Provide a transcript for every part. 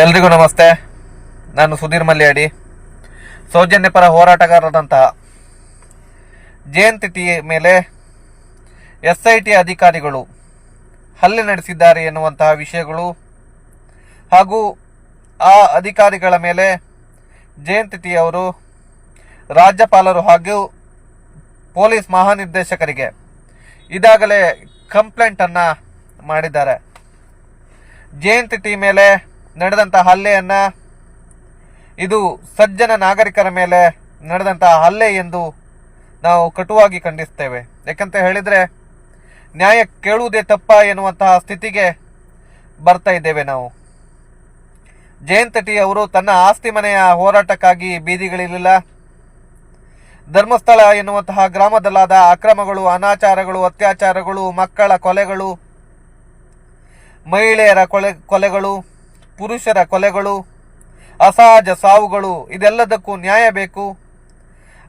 ಎಲ್ರಿಗೂ ನಮಸ್ತೆ. ನಾನು ಸುಧೀರ್ ಮಲ್ಯಾಡಿ. ಸೌಜನ್ಯ ಪರ ಹೋರಾಟಗಾರರಾದಂತಹ ಜಯಂತ್ ಟಿ ಮೇಲೆ SIT ಅಧಿಕಾರಿಗಳು ಹಲ್ಲೆ ನಡೆಸಿದ್ದಾರೆ ಎನ್ನುವಂತಹ ವಿಷಯಗಳು ಹಾಗೂ ಆ ಅಧಿಕಾರಿಗಳ ಮೇಲೆ ಜಯಂತ್ ಟಿ ಅವರು ರಾಜ್ಯಪಾಲರು ಹಾಗೂ ಪೊಲೀಸ್ ಮಹಾನಿರ್ದೇಶಕರಿಗೆ ಈಗಾಗಲೇ ಕಂಪ್ಲೇಂಟನ್ನು ಮಾಡಿದ್ದಾರೆ. ಜಯಂತ್ ಟಿ ಮೇಲೆ ನಡೆದಂತಹ ಹಲ್ಲೆಯನ್ನು ಇದು ಸಜ್ಜನ ನಾಗರಿಕರ ಮೇಲೆ ನಡೆದಂತಹ ಹಲ್ಲೆ ಎಂದು ನಾವು ಕಟುವಾಗಿ ಖಂಡಿಸ್ತೇವೆ. ಯಾಕಂತ ಹೇಳಿದರೆ ನ್ಯಾಯ ಕೇಳುವುದೇ ತಪ್ಪ ಎನ್ನುವಂತಹ ಸ್ಥಿತಿಗೆ ಬರ್ತಾ ಇದ್ದೇವೆ ನಾವು. ಜಯಂತ್ ಟಿ ಅವರು ತನ್ನ ಆಸ್ತಿ ಮನೆಯ ಹೋರಾಟಕ್ಕಾಗಿ ಬೀದಿಗಳಿರಲಿಲ್ಲ. ಧರ್ಮಸ್ಥಳ ಎನ್ನುವಂತಹ ಗ್ರಾಮದಲ್ಲಾದ ಅಕ್ರಮಗಳು, ಅನಾಚಾರಗಳು, ಅತ್ಯಾಚಾರಗಳು, ಮಕ್ಕಳ ಕೊಲೆಗಳು, ಮಹಿಳೆಯರ ಕೊಲೆಗಳು, ಪುರುಷರ ಕೊಲೆಗಳು, ಅಸಹಜ ಸಾವುಗಳು, ಇದೆಲ್ಲದಕ್ಕೂ ನ್ಯಾಯ ಬೇಕು.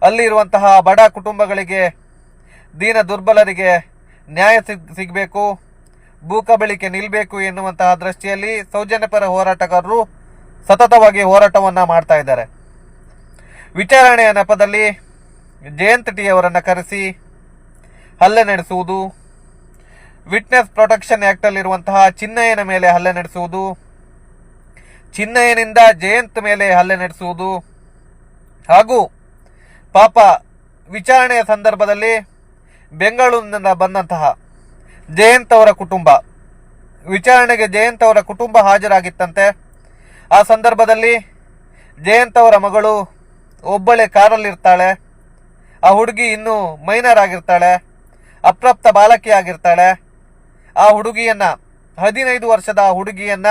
ಅಲ್ಲಿರುವಂತಹ ಬಡ ಕುಟುಂಬಗಳಿಗೆ, ದೀನ ದುರ್ಬಲರಿಗೆ ನ್ಯಾಯ ಸಿಗಬೇಕು, ಭೂಕಬಳಿಕೆ ನಿಲ್ಲಬೇಕು ಎನ್ನುವಂತಹ ದೃಷ್ಟಿಯಲ್ಲಿ ಸೌಜನ್ಯಪರ ಹೋರಾಟಗಾರರು ಸತತವಾಗಿ ಹೋರಾಟವನ್ನು ಮಾಡ್ತಾ ಇದ್ದಾರೆ. ವಿಚಾರಣೆಯ ನೆಪದಲ್ಲಿ ಜಯಂತ್ ಟಿ ಅವರನ್ನು ಕರೆಸಿ ಹಲ್ಲೆ ನಡೆಸುವುದು, ವಿಟ್ನೆಸ್ ಪ್ರೊಟೆಕ್ಷನ್ ಆಕ್ಟ್ ಅಲ್ಲಿರುವಂತಹ ಚಿನ್ನಯ್ಯನ ಮೇಲೆ ಹಲ್ಲೆ ನಡೆಸುವುದು, ಚಿನ್ನಯ್ಯನಿಂದ ಜಯಂತ್ ಮೇಲೆ ಹಲ್ಲೆ ನಡೆಸುವುದು ಹಾಗೂ ಪಾಪ ವಿಚಾರಣೆಯ ಸಂದರ್ಭದಲ್ಲಿ ಬೆಂಗಳೂರಿನಿಂದ ಬಂದಂತಹ ಜಯಂತ್ ಅವರ ಕುಟುಂಬ, ವಿಚಾರಣೆಗೆ ಜಯಂತ್ ಅವರ ಕುಟುಂಬ ಹಾಜರಾಗಿತ್ತಂತೆ. ಆ ಸಂದರ್ಭದಲ್ಲಿ ಜಯಂತ್ ಅವರ ಮಗಳು ಒಬ್ಬಳೇ ಕಾರಲ್ಲಿರ್ತಾಳೆ. ಆ ಹುಡುಗಿ ಇನ್ನೂ ಮೈನರ್ ಆಗಿರ್ತಾಳೆ, ಅಪ್ರಾಪ್ತ ಬಾಲಕಿ ಆಗಿರ್ತಾಳೆ. ಆ ಹುಡುಗಿಯನ್ನ, 15 ವರ್ಷದ ಹುಡುಗಿಯನ್ನ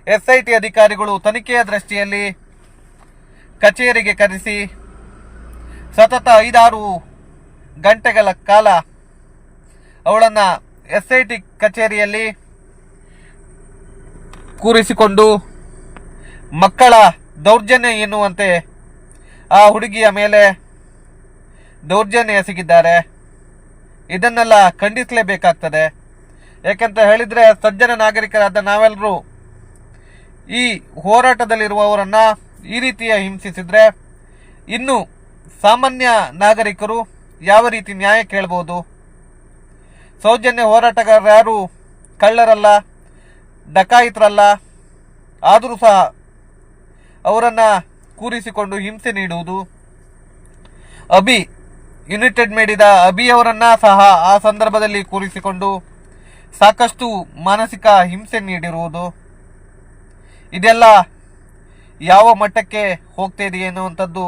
SIT ಅಧಿಕಾರಿಗಳು ತನಿಖೆಯ ದೃಷ್ಟಿಯಲ್ಲಿ ಕಚೇರಿಗೆ ಕರೆಸಿ ಸತತ 5-6 ಗಂಟೆಗಳ ಕಾಲ ಅವಳನ್ನು SIT ಕಚೇರಿಯಲ್ಲಿ ಕೂರಿಸಿಕೊಂಡು ಮಕ್ಕಳ ದೌರ್ಜನ್ಯ ಎನ್ನುವಂತೆ ಆ ಹುಡುಗಿಯ ಮೇಲೆ ದೌರ್ಜನ್ಯ ಎಸಗಿದ್ದಾರೆ. ಇದನ್ನೆಲ್ಲ ಖಂಡಿಸಲೇಬೇಕಾಗ್ತದೆ. ಯಾಕಂತ ಹೇಳಿದರೆ ಸಜ್ಜನ ನಾಗರಿಕರಾದ ನಾವೆಲ್ಲರೂ ಈ ಹೋರಾಟದಲ್ಲಿರುವವರನ್ನ ಈ ರೀತಿಯ ಹಿಂಸಿಸಿದ್ರೆ ಇನ್ನು ಸಾಮಾನ್ಯ ನಾಗರಿಕರು ಯಾವ ರೀತಿ ನ್ಯಾಯ ಕೇಳಬಹುದು? ಸೌಜನ್ಯ ಹೋರಾಟಗಾರರು ಯಾರು ಕಳ್ಳರಲ್ಲ, ಡಕಾಯಿತರಲ್ಲ. ಆದರೂ ಸಹ ಅವರನ್ನು ಕೂರಿಸಿಕೊಂಡು ಹಿಂಸೆ ನೀಡುವುದು, ಯುನೈಟೆಡ್ ಮೇಡಿದ ಅಭಿಯವರನ್ನ ಸಹ ಆ ಸಂದರ್ಭದಲ್ಲಿ ಕೂರಿಸಿಕೊಂಡು ಸಾಕಷ್ಟು ಮಾನಸಿಕ ಹಿಂಸೆ ನೀಡಿರುವುದು, ಇದೆಲ್ಲ ಯಾವ ಮಟ್ಟಕ್ಕೆ ಹೋಗ್ತಾ ಎನ್ನುವಂಥದ್ದು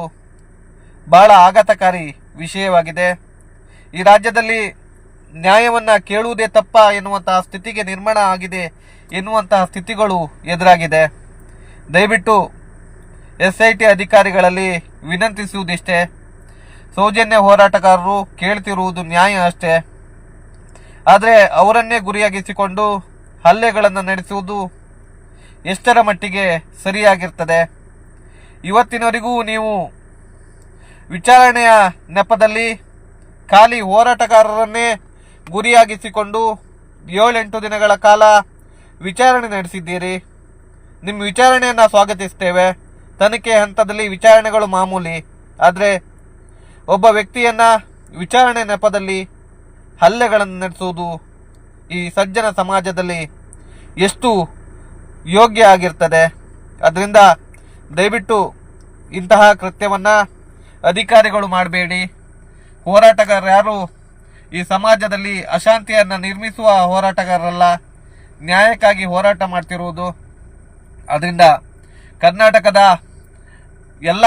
ಬಹಳ ಆಘಾತಕಾರಿ ವಿಷಯವಾಗಿದೆ. ಈ ರಾಜ್ಯದಲ್ಲಿ ನ್ಯಾಯವನ್ನು ಕೇಳುವುದೇ ತಪ್ಪ ಎನ್ನುವಂತಹ ಸ್ಥಿತಿಗೆ ನಿರ್ಮಾಣ ಆಗಿದೆ ಎನ್ನುವಂತಹ ಸ್ಥಿತಿಗಳು ಎದುರಾಗಿದೆ. ದಯವಿಟ್ಟು SIT ಅಧಿಕಾರಿಗಳಲ್ಲಿ ವಿನಂತಿಸುವುದಿಷ್ಟೇ, ಸೌಜನ್ಯ ಹೋರಾಟಗಾರರು ಕೇಳ್ತಿರುವುದು ನ್ಯಾಯ ಅಷ್ಟೇ. ಆದರೆ ಅವರನ್ನೇ ಗುರಿಯಾಗಿಸಿಕೊಂಡು ಹಲ್ಲೆಗಳನ್ನು ನಡೆಸುವುದು ಎಷ್ಟರ ಮಟ್ಟಿಗೆ ಸರಿಯಾಗಿರ್ತದೆ? ಇವತ್ತಿನವರೆಗೂ ನೀವು ವಿಚಾರಣೆಯ ನೆಪದಲ್ಲಿ ಖಾಲಿ ಹೋರಾಟಗಾರರನ್ನೇ ಗುರಿಯಾಗಿಸಿಕೊಂಡು 7-8 ದಿನಗಳ ಕಾಲ ವಿಚಾರಣೆ ನಡೆಸಿದ್ದೀರಿ. ನಿಮ್ಮ ವಿಚಾರಣೆಯನ್ನು ಸ್ವಾಗತಿಸ್ತೇವೆ. ತನಿಖೆ ಹಂತದಲ್ಲಿ ವಿಚಾರಣೆಗಳು ಮಾಮೂಲಿ. ಆದರೆ ಒಬ್ಬ ವ್ಯಕ್ತಿಯನ್ನ ವಿಚಾರಣೆ ನೆಪದಲ್ಲಿ ಹಲ್ಲೆಗಳನ್ನು ನಡೆಸುವುದು ಈ ಸಜ್ಜನ ಸಮಾಜದಲ್ಲಿ ಎಷ್ಟು ಯೋಗ್ಯ ಆಗಿರ್ತದೆ? ಅದರಿಂದ ದಯವಿಟ್ಟು ಇಂತಹ ಕೃತ್ಯವನ್ನು ಅಧಿಕಾರಿಗಳು ಮಾಡಬೇಡಿ. ಹೋರಾಟಗಾರರು ಯಾರು ಈ ಸಮಾಜದಲ್ಲಿ ಅಶಾಂತಿಯನ್ನು ನಿರ್ಮಿಸುವ ಹೋರಾಟಗಾರರಲ್ಲ, ನ್ಯಾಯಕ್ಕಾಗಿ ಹೋರಾಟ ಮಾಡ್ತಿರುವುದು. ಅದರಿಂದ ಕರ್ನಾಟಕದ ಎಲ್ಲ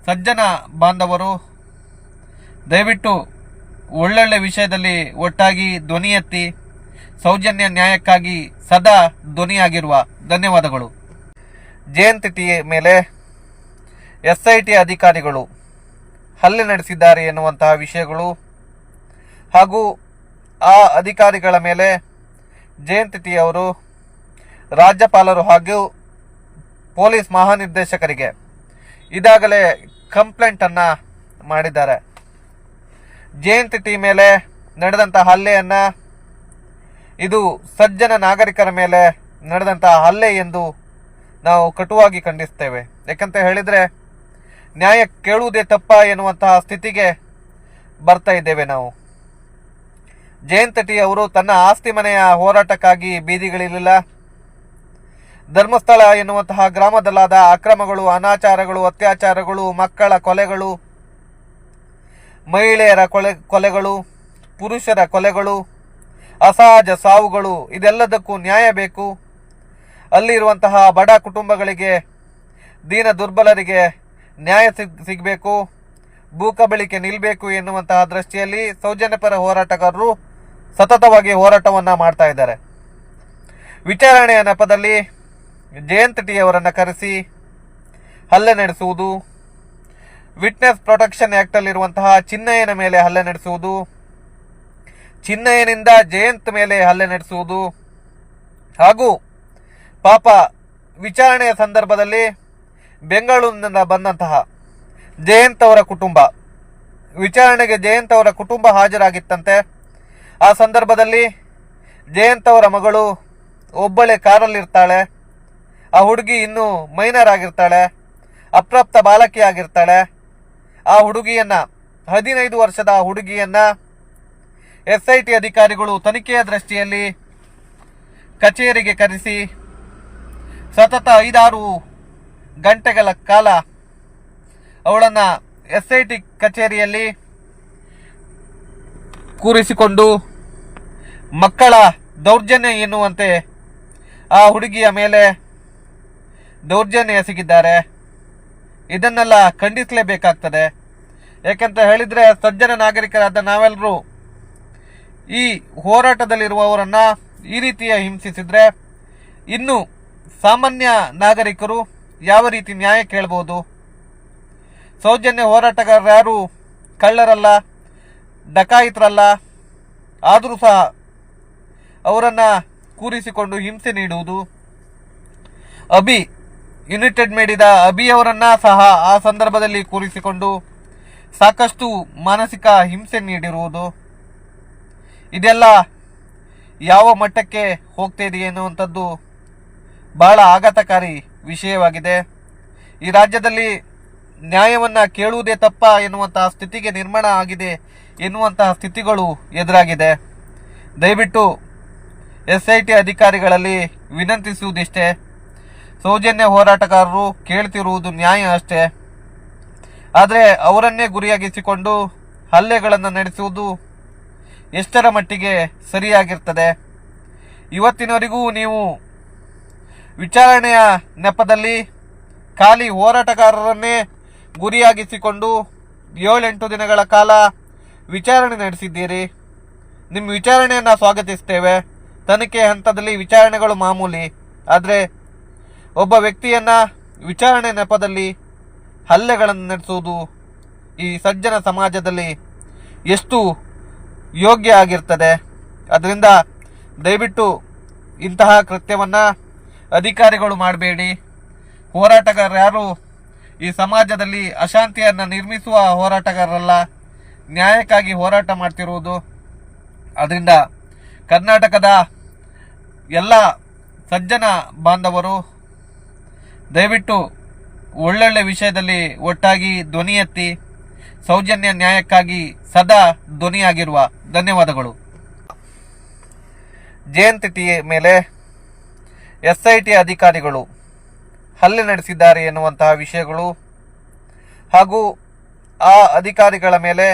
ಸಜ್ಜನ ಬಾಂಧವರು ದಯವಿಟ್ಟು ಒಳ್ಳೊಳ್ಳೆ ವಿಷಯದಲ್ಲಿ ಒಟ್ಟಾಗಿ ಧ್ವನಿ ಎತ್ತಿ ಸೌಜನ್ಯ ನ್ಯಾಯಕ್ಕಾಗಿ ಸದಾ ಧ್ವನಿಯಾಗಿರುವ ಧನ್ಯವಾದಗಳು. ಜಯಂತ್ ಟಿ ಮೇಲೆ SIT ಅಧಿಕಾರಿಗಳು ಹಲ್ಲೆ ನಡೆಸಿದ್ದಾರೆ ಎನ್ನುವಂತಹ ವಿಷಯಗಳು ಹಾಗೂ ಆ ಅಧಿಕಾರಿಗಳ ಮೇಲೆ ಜಯಂತ್ ಟಿ ಅವರು ರಾಜ್ಯಪಾಲರು ಹಾಗೂ ಪೊಲೀಸ್ ಮಹಾನಿರ್ದೇಶಕರಿಗೆ ಈಗಾಗಲೇ ಕಂಪ್ಲೇಂಟನ್ನು ಮಾಡಿದ್ದಾರೆ. ಜಯಂತ್ ಟಿ ಮೇಲೆ ನಡೆದಂತಹ ಹಲ್ಲೆಯನ್ನು ಇದು ಸಜ್ಜನ ನಾಗರಿಕರ ಮೇಲೆ ನಡೆದಂತಹ ಹಲ್ಲೆ ಎಂದು ನಾವು ಕಟುವಾಗಿ ಖಂಡಿಸ್ತೇವೆ. ಯಾಕಂತ ಹೇಳಿದ್ರೆ ನ್ಯಾಯ ಕೇಳುವುದೇ ತಪ್ಪ ಎನ್ನುವಂತಹ ಸ್ಥಿತಿಗೆ ಬರ್ತಾ ಇದ್ದೇವೆ ನಾವು. ಜಯಂತ್ ಟಿ ಅವರು ತನ್ನ ಆಸ್ತಿ ಮನೆಯ ಹೋರಾಟಕ್ಕಾಗಿ ಬೀದಿಗಳಿರಲಿಲ್ಲ. ಧರ್ಮಸ್ಥಳ ಎನ್ನುವಂತಹ ಗ್ರಾಮದಲ್ಲಾದ ಅಕ್ರಮಗಳು, ಅನಾಚಾರಗಳು, ಅತ್ಯಾಚಾರಗಳು, ಮಕ್ಕಳ ಕೊಲೆಗಳು, ಮಹಿಳೆಯರ ಕೊಲೆಗಳು, ಪುರುಷರ ಕೊಲೆಗಳು, ಅಸಹಜ ಸಾವುಗಳು, ಇದೆಲ್ಲದಕ್ಕೂ ನ್ಯಾಯ ಬೇಕು. ಅಲ್ಲಿರುವಂತಹ ಬಡ ಕುಟುಂಬಗಳಿಗೆ, ದೀನ ದುರ್ಬಲರಿಗೆ ನ್ಯಾಯ ಸಿಗಬೇಕು, ಭೂಕಬಳಿಕೆ ನಿಲ್ಲಬೇಕು ಎನ್ನುವಂತಹ ದೃಷ್ಟಿಯಲ್ಲಿ ಸೌಜನ್ಯಪರ ಹೋರಾಟಗಾರರು ಸತತವಾಗಿ ಹೋರಾಟವನ್ನ ಮಾಡ್ತಾ ಇದ್ದಾರೆ. ವಿಚಾರಣೆಯ ನೆಪದಲ್ಲಿ ಜಯಂತ್ ಟಿ ಅವರನ್ನು ಕರೆಸಿ ಹಲ್ಲೆ ನಡೆಸುವುದು, ವಿಟ್ನೆಸ್ ಪ್ರೊಟೆಕ್ಷನ್ ಆಕ್ಟ್ ಅಲ್ಲಿರುವಂತಹ ಚಿನ್ನಯ್ಯನ ಮೇಲೆ ಹಲ್ಲೆ ನಡೆಸುವುದು, ಚಿನ್ನಯ್ಯನಿಂದ ಜಯಂತ್ ಮೇಲೆ ಹಲ್ಲೆ ನಡೆಸುವುದು, ಹಾಗೂ ಪಾಪ ವಿಚಾರಣೆಯ ಸಂದರ್ಭದಲ್ಲಿ ಬೆಂಗಳೂರಿನಿಂದ ಬಂದಂತಹ ಜಯಂತ್ ಅವರ ಕುಟುಂಬ, ವಿಚಾರಣೆಗೆ ಜಯಂತ್ ಅವರ ಕುಟುಂಬ ಹಾಜರಾಗಿತ್ತಂತೆ. ಆ ಸಂದರ್ಭದಲ್ಲಿ ಜಯಂತ್ ಅವರ ಮಗಳು ಒಬ್ಬಳೇ ಕಾರಲ್ಲಿರ್ತಾಳೆ. ಆ ಹುಡುಗಿ ಇನ್ನೂ ಮೈನರ್ ಆಗಿರ್ತಾಳೆ, ಅಪ್ರಾಪ್ತ ಬಾಲಕಿ ಆಗಿರ್ತಾಳೆ. ಆ ಹುಡುಗಿಯನ್ನ, 15 ವರ್ಷದ ಹುಡುಗಿಯನ್ನ SIT ಅಧಿಕಾರಿಗಳು ತನಿಖೆಯ ದೃಷ್ಟಿಯಲ್ಲಿ ಕಚೇರಿಗೆ ಕರೆಸಿ ಸತತ 5-6 ಗಂಟೆಗಳ ಕಾಲ ಅವಳನ್ನ SIT ಕಚೇರಿಯಲ್ಲಿ ಕೂರಿಸಿಕೊಂಡು ಮಕ್ಕಳ ದೌರ್ಜನ್ಯ ಎನ್ನುವಂತೆ ಆ ಹುಡುಗಿಯ ಮೇಲೆ ದೌರ್ಜನ್ಯ ಎಸಗಿದ್ದಾರೆ. ಇದನ್ನೆಲ್ಲ ಖಂಡಿಸಲೇಬೇಕಾಗ್ತದೆ. ಯಾಕೆಂತ ಹೇಳಿದ್ರೆ ಸಜ್ಜನ ನಾಗರಿಕರಾದ ನಾವೆಲ್ಲರೂ ಈ ಹೋರಾಟದಲ್ಲಿರುವವರನ್ನ ಈ ರೀತಿಯ ಹಿಂಸಿಸಿದ್ರೆ ಇನ್ನು ಸಾಮಾನ್ಯ ನಾಗರಿಕರು ಯಾವ ರೀತಿ ನ್ಯಾಯ ಕೇಳಬಹುದು? ಸೌಜನ್ಯ ಹೋರಾಟಗಾರರು ಯಾರು ಕಳ್ಳರಲ್ಲ, ಡಕಾಯಿತರಲ್ಲ. ಆದರೂ ಸಹ ಅವರನ್ನ ಕೂರಿಸಿಕೊಂಡು ಹಿಂಸೆ ನೀಡುವುದು. ಯುನೈಟೆಡ್ ಮಾಡಿದ ಅವರನ್ನ ಸಹ ಆ ಸಂದರ್ಭದಲ್ಲಿ ಕೂರಿಸಿಕೊಂಡು ಸಾಕಷ್ಟು ಮಾನಸಿಕ ಹಿಂಸೆ ನೀಡಿರುವುದು. ಇದೆಲ್ಲ ಯಾವ ಮಟ್ಟಕ್ಕೆ ಹೋಗ್ತಾ ಇದೆ ಎನ್ನುವಂಥದ್ದು ಬಹಳ ಆಘಾತಕಾರಿ ವಿಷಯವಾಗಿದೆ. ಈ ರಾಜ್ಯದಲ್ಲಿ ನ್ಯಾಯವನ್ನ ಕೇಳುವುದೇ ತಪ್ಪ ಎನ್ನುವಂತಹ ಸ್ಥಿತಿಗೆ ನಿರ್ಮಾಣ ಆಗಿದೆ ಎನ್ನುವಂತಹ ಸ್ಥಿತಿಗಳು ಎದುರಾಗಿದೆ. ದಯವಿಟ್ಟು SIT ಅಧಿಕಾರಿಗಳಲ್ಲಿ ವಿನಂತಿಸುವುದಿಷ್ಟೇ, ಸೌಜನ್ಯ ಹೋರಾಟಗಾರರು ಕೇಳ್ತಿರುವುದು ನ್ಯಾಯ ಅಷ್ಟೇ. ಆದರೆ ಅವರನ್ನೇ ಗುರಿಯಾಗಿಸಿಕೊಂಡು ಹಲ್ಲೆಗಳನ್ನು ನಡೆಸುವುದು ಎಷ್ಟರ ಮಟ್ಟಿಗೆ ಸರಿಯಾಗಿರ್ತದೆ? ಇವತ್ತಿನವರೆಗೂ ನೀವು ವಿಚಾರಣೆಯ ನೆಪದಲ್ಲಿ ಖಾಲಿ ಹೋರಾಟಗಾರರನ್ನೇ ಗುರಿಯಾಗಿಸಿಕೊಂಡು 7-8 ದಿನಗಳ ಕಾಲ ವಿಚಾರಣೆ ನಡೆಸಿದ್ದೀರಿ. ನಿಮ್ಮ ವಿಚಾರಣೆಯನ್ನು ಸ್ವಾಗತಿಸ್ತೇವೆ. ತನಿಖೆ ಹಂತದಲ್ಲಿ ವಿಚಾರಣೆಗಳು ಮಾಮೂಲಿ. ಆದರೆ ಒಬ್ಬ ವ್ಯಕ್ತಿಯನ್ನ ವಿಚಾರಣೆ ನೆಪದಲ್ಲಿ ಹಲ್ಲೆಗಳನ್ನು ನಡೆಸುವುದು ಈ ಸಜ್ಜನ ಸಮಾಜದಲ್ಲಿ ಎಷ್ಟು ಯೋಗ್ಯ ಆಗಿರ್ತದೆ? ಅದರಿಂದ ದಯವಿಟ್ಟು ಇಂತಹ ಕೃತ್ಯವನ್ನ ಅಧಿಕಾರಿಗಳು ಮಾಡಬೇಡಿ. ಹೋರಾಟಗಾರರು ಯಾರು ಈ ಸಮಾಜದಲ್ಲಿ ಅಶಾಂತಿಯನ್ನು ನಿರ್ಮಿಸುವ ಹೋರಾಟಗಾರರಲ್ಲ, ನ್ಯಾಯಕ್ಕಾಗಿ ಹೋರಾಟ ಮಾಡ್ತಿರುವುದು. ಅದರಿಂದ ಕರ್ನಾಟಕದ ಎಲ್ಲ ಸಜ್ಜನ ಬಾಂಧವರು ದಯವಿಟ್ಟು ಒಳ್ಳೊಳ್ಳೆ ವಿಷಯದಲ್ಲಿ ಒಟ್ಟಾಗಿ ಧ್ವನಿ ಎತ್ತಿ ಸೌಜನ್ಯ ನ್ಯಾಯಕ್ಕಾಗಿ ಸದಾ ಧ್ವನಿಯಾಗಿರುವ ಧನ್ಯವಾದಗಳು. ಜಯಂತ್ ಟಿ ಮೇಲೆ SIT ಅಧಿಕಾರಿಗಳು ಹಲ್ಲೆ ನಡೆಸಿದ್ದಾರೆ ಎನ್ನುವಂತಹ ವಿಷಯಗಳು ಹಾಗೂ ಆ ಅಧಿಕಾರಿಗಳ ಮೇಲೆ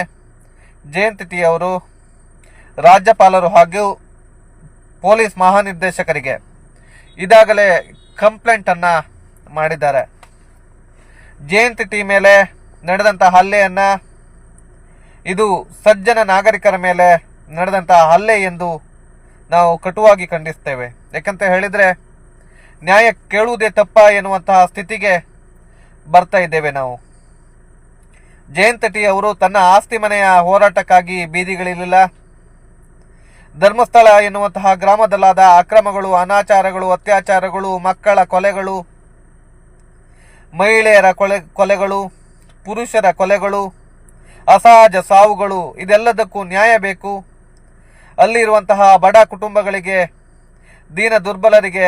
ಜಯಂತ್ ಟಿ ಅವರು ರಾಜ್ಯಪಾಲರು ಹಾಗೂ ಪೊಲೀಸ್ ಮಹಾನಿರ್ದೇಶಕರಿಗೆ ಇದಾಗಲೇ ಕಂಪ್ಲೇಂಟ್ ಅನ್ನ ಮಾಡಿದ್ದಾರೆ. ಜಯಂತ್ ಟಿ ಮೇಲೆ ನಡೆದಂತಹ ಹಲ್ಲೆಯನ್ನ ಇದು ಸಜ್ಜನ ನಾಗರಿಕರ ಮೇಲೆ ನಡೆದಂತಹ ಹಲ್ಲೆ ಎಂದು ನಾವು ಕಟುವಾಗಿ ಖಂಡಿಸ್ತೇವೆ. ಯಾಕಂತ ಹೇಳಿದ್ರೆ ನ್ಯಾಯ ಕೇಳುವುದೇ ತಪ್ಪ ಎನ್ನುವಂತಹ ಸ್ಥಿತಿಗೆ ಬರ್ತಾ ಇದ್ದೇವೆ ನಾವು. ಜಯಂತ್ ಟಿ ಅವರು ತನ್ನ ಆಸ್ತಿ ಮನೆಯ ಹೋರಾಟಕ್ಕಾಗಿ ಬೀದಿಗಳಿರಲಿಲ್ಲ. ಧರ್ಮಸ್ಥಳ ಎನ್ನುವಂತಹ ಗ್ರಾಮದಲ್ಲಾದ ಅಕ್ರಮಗಳು, ಅನಾಚಾರಗಳು, ಅತ್ಯಾಚಾರಗಳು, ಮಕ್ಕಳ ಕೊಲೆಗಳು, ಮಹಿಳೆಯರ ಕೊಲೆಗಳು, ಪುರುಷರ ಕೊಲೆಗಳು, ಅಸಹಜ ಸಾವುಗಳು, ಇದೆಲ್ಲದಕ್ಕೂ ನ್ಯಾಯ ಬೇಕು. ಅಲ್ಲಿರುವಂತಹ ಬಡ ಕುಟುಂಬಗಳಿಗೆ, ದೀನ ದುರ್ಬಲರಿಗೆ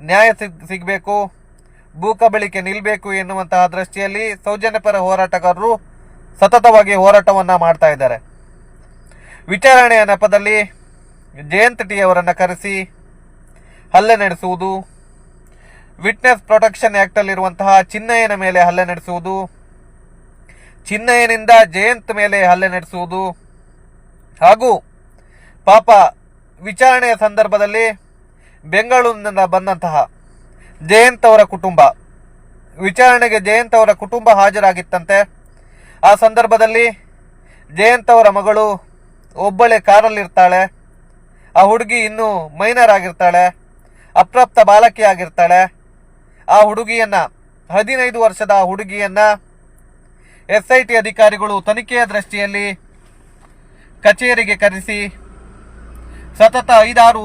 ನ್ಯಾಯ ಸಿಗಬೇಕು, ಭೂಕಬಳಿಕೆ ನಿಲ್ಲಬೇಕು ಎನ್ನುವಂತಹ ದೃಷ್ಟಿಯಲ್ಲಿ ಸೌಜನ್ಯಪರ ಹೋರಾಟಗಾರರು ಸತತವಾಗಿ ಹೋರಾಟವನ್ನ ಮಾಡ್ತಾ ಇದ್ದಾರೆ. ವಿಚಾರಣೆಯ ನೆಪದಲ್ಲಿ ಜಯಂತ್ ಟಿ ಅವರನ್ನು ಕರೆಸಿ ಹಲ್ಲೆ ನಡೆಸುವುದು, ವಿಟ್ನೆಸ್ ಪ್ರೊಟೆಕ್ಷನ್ ಆಕ್ಟ್ ಅಲ್ಲಿರುವಂತಹ ಚಿನ್ನಯ್ಯನ ಮೇಲೆ ಹಲ್ಲೆ ನಡೆಸುವುದು, ಚಿನ್ನಯ್ಯನಿಂದ ಜಯಂತ್ ಮೇಲೆ ಹಲ್ಲೆ ನಡೆಸುವುದು ಹಾಗೂ ಪಾಪ ವಿಚಾರಣೆಯ ಸಂದರ್ಭದಲ್ಲಿ ಬೆಂಗಳೂರಿನಿಂದ ಬಂದಂತಹ ಜಯಂತ್ ಅವರ ಕುಟುಂಬ, ವಿಚಾರಣೆಗೆ ಜಯಂತ್ ಅವರ ಕುಟುಂಬ ಹಾಜರಾಗಿತ್ತಂತೆ. ಆ ಸಂದರ್ಭದಲ್ಲಿ ಜಯಂತ್ ಅವರ ಮಗಳು ಒಬ್ಬಳೇ ಕಾರಲ್ಲಿರ್ತಾಳೆ. ಆ ಹುಡುಗಿ ಇನ್ನೂ ಮೈನರ್ ಆಗಿರ್ತಾಳೆ, ಅಪ್ರಾಪ್ತ ಬಾಲಕಿ ಆಗಿರ್ತಾಳೆ. ಆ ಹುಡುಗಿಯನ್ನ 15 ವರ್ಷದ ಹುಡುಗಿಯನ್ನ SIT ಅಧಿಕಾರಿಗಳು ತನಿಖೆಯ ದೃಷ್ಟಿಯಲ್ಲಿ ಕಚೇರಿಗೆ ಕರೆಸಿ ಸತತ 5-6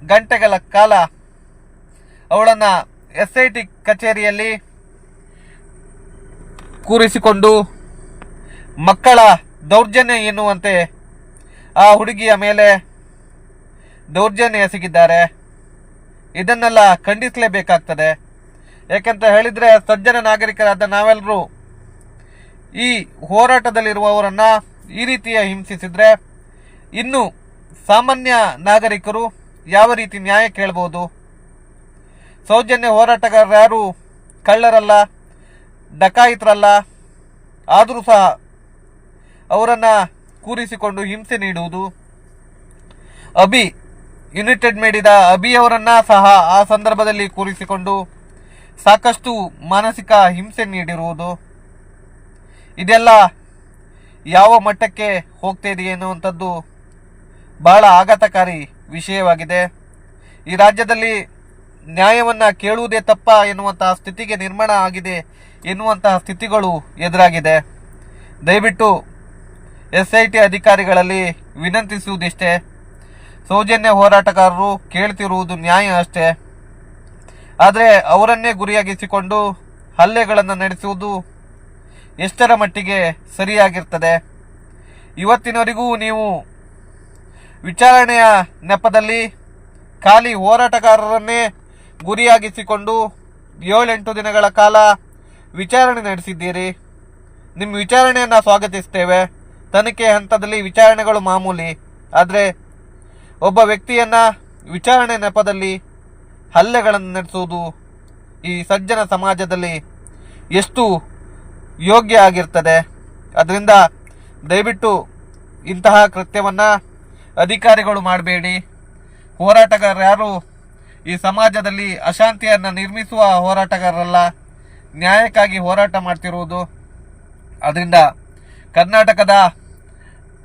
ಗಂಟೆಗಳ ಕಾಲ ಅವಳನ್ನ SIT ಕಚೇರಿಯಲ್ಲಿ ಕೂರಿಸಿಕೊಂಡು ಮಕ್ಕಳ ದೌರ್ಜನ್ಯ ಎನ್ನುವಂತೆ ಆ ಹುಡುಗಿಯ ಮೇಲೆ ದೌರ್ಜನ್ಯ ಎಸಗಿದ್ದಾರೆ. ಇದನ್ನೆಲ್ಲ ಖಂಡಿಸಲೇಬೇಕಾಗ್ತದೆ. ಯಾಕಂತ ಹೇಳಿದ್ರೆ ಸಜ್ಜನ ನಾಗರಿಕರಾದ ನಾವೆಲ್ಲರೂ ಈ ಹೋರಾಟದಲ್ಲಿರುವವರನ್ನ ಈ ರೀತಿಯ ಹಿಂಸಿಸಿದ್ರೆ ಇನ್ನು ಸಾಮಾನ್ಯ ನಾಗರಿಕರು ಯಾವ ರೀತಿ ನ್ಯಾಯ ಕೇಳಬಹುದು? ಸೌಜನ್ಯ ಹೋರಾಟಗಾರರು ಯಾರು ಕಳ್ಳರಲ್ಲ, ಡಕಾಯಿತರಲ್ಲ. ಆದರೂ ಸಹ ಅವರನ್ನ ಕೂರಿಸಿಕೊಂಡು ಹಿಂಸೆ ನೀಡುವುದು, ಯುನೈಟೆಡ್ ಮಾಡಿದ ಅವರನ್ನ ಸಹ ಆ ಸಂದರ್ಭದಲ್ಲಿ ಕೂರಿಸಿಕೊಂಡು ಸಾಕಷ್ಟು ಮಾನಸಿಕ ಹಿಂಸೆ ನೀಡಿರುವುದು, ಇದೆಲ್ಲ ಯಾವ ಮಟ್ಟಕ್ಕೆ ಹೋಗ್ತಾ ಇದೆ ಎನ್ನುವಂಥದ್ದು ಬಹಳ ಆಘಾತಕಾರಿ ವಿಷಯವಾಗಿದೆ. ಈ ರಾಜ್ಯದಲ್ಲಿ ನ್ಯಾಯವನ್ನ ಕೇಳುವುದೇ ತಪ್ಪ ಎನ್ನುವಂತಹ ಸ್ಥಿತಿಗೆ ನಿರ್ಮಾಣ ಆಗಿದೆ ಎನ್ನುವಂತಹ ಸ್ಥಿತಿಗಳು ಎದುರಾಗಿದೆ. ದಯವಿಟ್ಟು SIT ಅಧಿಕಾರಿಗಳಲ್ಲಿ ವಿನಂತಿಸುವುದಿಷ್ಟೇ, ಸೌಜನ್ಯ ಹೋರಾಟಗಾರರು ಕೇಳ್ತಿರುವುದು ನ್ಯಾಯ ಅಷ್ಟೇ. ಆದರೆ ಅವರನ್ನೇ ಗುರಿಯಾಗಿಸಿಕೊಂಡು ಹಲ್ಲೆಗಳನ್ನು ನಡೆಸುವುದು ಎಷ್ಟರ ಮಟ್ಟಿಗೆ ಸರಿಯಾಗಿರ್ತದೆ? ಇವತ್ತಿನವರೆಗೂ ನೀವು ವಿಚಾರಣೆಯ ನೆಪದಲ್ಲಿ ಖಾಲಿ ಹೋರಾಟಗಾರರನ್ನೇ ಗುರಿಯಾಗಿಸಿಕೊಂಡು 7-8 ದಿನಗಳ ಕಾಲ ವಿಚಾರಣೆ ನಡೆಸಿದ್ದೀರಿ. ನಿಮ್ಮ ವಿಚಾರಣೆಯನ್ನು ಸ್ವಾಗತಿಸ್ತೇವೆ. ತನಿಖೆ ಹಂತದಲ್ಲಿ ವಿಚಾರಣೆಗಳು ಮಾಮೂಲಿ. ಆದರೆ ಒಬ್ಬ ವ್ಯಕ್ತಿಯನ್ನ ವಿಚಾರಣೆ ನೆಪದಲ್ಲಿ ಹಲ್ಲೆಗಳನ್ನು ನಡೆಸುವುದು ಈ ಸಜ್ಜನ ಸಮಾಜದಲ್ಲಿ ಎಷ್ಟು ಯೋಗ್ಯ ಆಗಿರ್ತದೆ? ಅದರಿಂದ ದಯವಿಟ್ಟು ಇಂತಹ ಕೃತ್ಯವನ್ನ ಅಧಿಕಾರಿಗಳು ಮಾಡಬೇಡಿ. ಹೋರಾಟಗಾರರು ಯಾರು ಈ ಸಮಾಜದಲ್ಲಿ ಅಶಾಂತಿಯನ್ನು ನಿರ್ಮಿಸುವ ಹೋರಾಟಗಾರರಲ್ಲ, ನ್ಯಾಯಕ್ಕಾಗಿ ಹೋರಾಟ ಮಾಡ್ತಿರುವುದು. ಅದರಿಂದ ಕರ್ನಾಟಕದ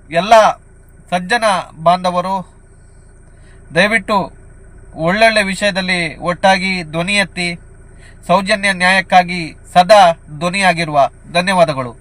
ಎಲ್ಲ ಸಜ್ಜನ ಬಾಂಧವರು ದಯವಿಟ್ಟು ಒಳ್ಳೊಳ್ಳೆ ವಿಷಯದಲ್ಲಿ ಒಟ್ಟಾಗಿ ಧ್ವನಿ ಎತ್ತಿ ಸೌಜನ್ಯ ನ್ಯಾಯಕ್ಕಾಗಿ ಸದಾ ಧ್ವನಿಯಾಗಿರುವ. ಧನ್ಯವಾದಗಳು.